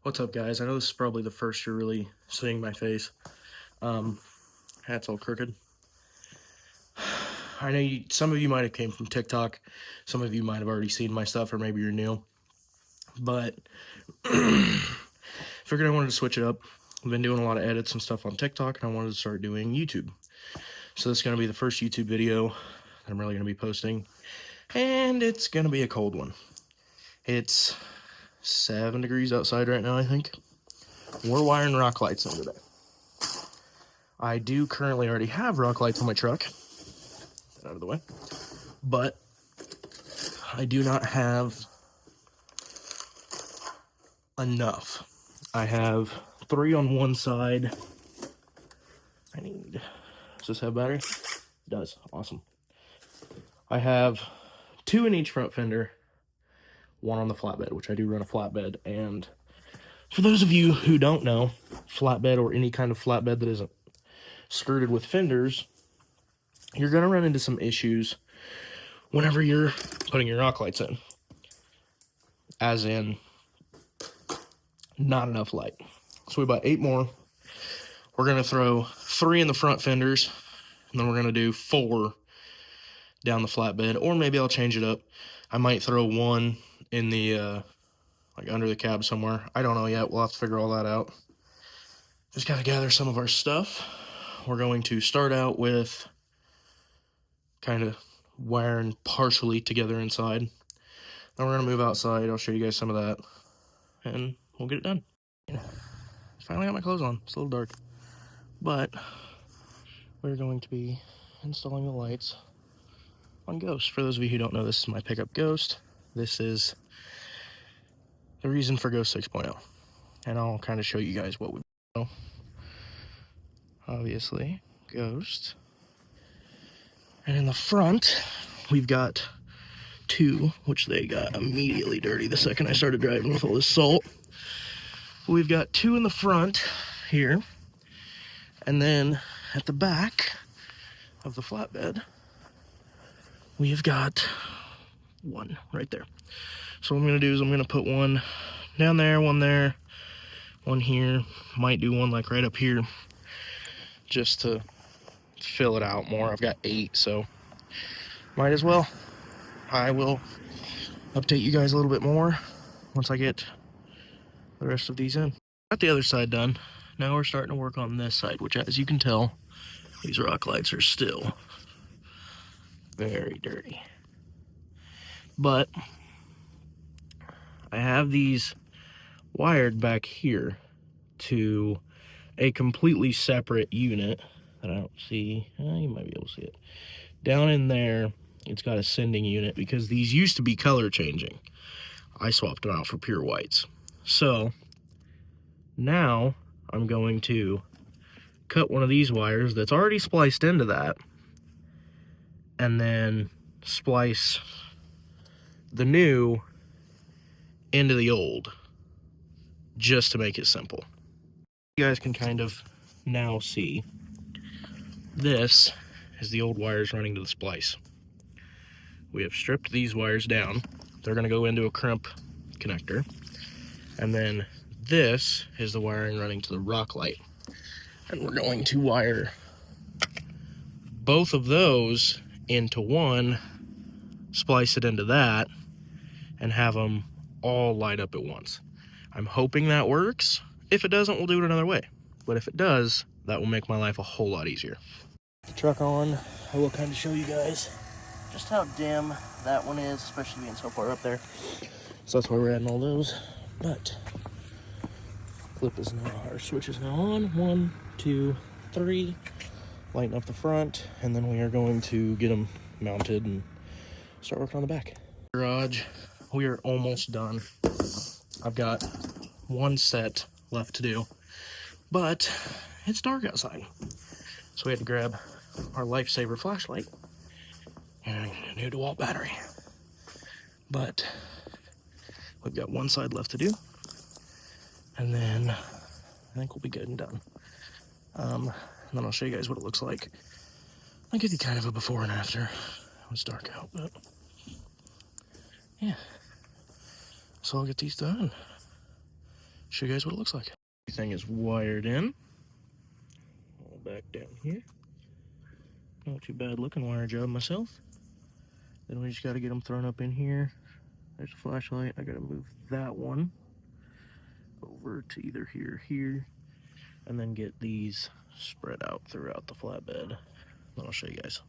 What's up, guys? I know this is probably the first you're really seeing my face. Hat's all crooked. I know some of you might have came from TikTok. Some of you might have already seen my stuff, or maybe you're new. But figured I wanted to switch it up. I've been doing a lot of edits and stuff on TikTok, and I wanted to start doing YouTube. So this is going to be the first YouTube video that I'm really going to be posting. And it's going to be a cold one. It's 7 degrees outside right now, I think. We're wiring rock lights in today. I do currently already have rock lights on my truck. Get that out of the way. But I do not have enough. I have 3 on one side. Does this have battery? It does. Awesome. I have 2 in each front fender, 1 on the flatbed, which I do run a flatbed. And for those of you who don't know, flatbed or any kind of flatbed that isn't skirted with fenders, you're going to run into some issues whenever you're putting your rock lights in. As in, not enough light. So we bought 8 more. We're going to throw 3 in the front fenders, and then we're going to do 4 down the flatbed, or maybe I'll change it up. I might throw 1 in the, like under the cab somewhere. I don't know yet. We'll have to figure all that out. Just got to gather some of our stuff. We're going to start out with kind of wiring partially together inside. Then we're going to move outside. I'll show you guys some of that, and we'll get it done. Finally got my clothes on. It's a little dark. But we're going to be installing the lights on Ghost. For those of you who don't know, this is my pickup Ghost. This is the reason for Ghost 6.0. And I'll kind of show you guys what we know. Obviously, Ghost. And in the front, we've got 2, which they got immediately dirty the second I started driving with all this salt. We've got 2 in the front here. And then at the back of the flatbed, we have got 1 right there. So what I'm going to do is I'm going to put 1 down there, 1 there, 1 here. Might do 1 like right up here just to fill it out more. I've got 8, so might as well. I will update you guys a little bit more once I get the rest of these in. Got the other side done. Now we're starting to work on this side, which, as you can tell, these rock lights are still very dirty. But I have these wired back here to a completely separate unit that I don't see. You might be able to see it. Down in there, it's got a sending unit because these used to be color changing. I swapped them out for pure whites. So now I'm going to cut one of these wires that's already spliced into that and then splice the new into the old, just to make it simple. You guys can kind of now see this is the old wires running to the splice. We have stripped these wires down. They're going to go into a crimp connector. And then this is the wiring running to the rock light. And we're going to wire both of those into one, splice it into that, and have them all light up at once. I'm hoping that works. If it doesn't, we'll do it another way. But if it does, that will make my life a whole lot easier. The truck on, I will kind of show you guys just how dim that one is, especially being so far up there. So that's why we're adding all those. But clip is now, our switch is now on. 1, 2, 3. Lighten up the front, and then we are going to get them mounted and start working on the back. Garage, we are almost done. I've got 1 set left to do, but it's dark outside. So we had to grab our lifesaver flashlight and a new DeWalt battery. But we've got 1 side left to do, and then I think we'll be good and done. And then I'll show you guys what it looks like. I'll give you kind of a before and after. It's dark out, but yeah. So I'll get these done. Show you guys what it looks like. Everything is wired in. All back down here. Not too bad looking wire job myself. Then we just got to get them thrown up in here. There's a flashlight. I got to move that one over to either here or here, and then get these spread out throughout the flatbed. Then I'll show you guys.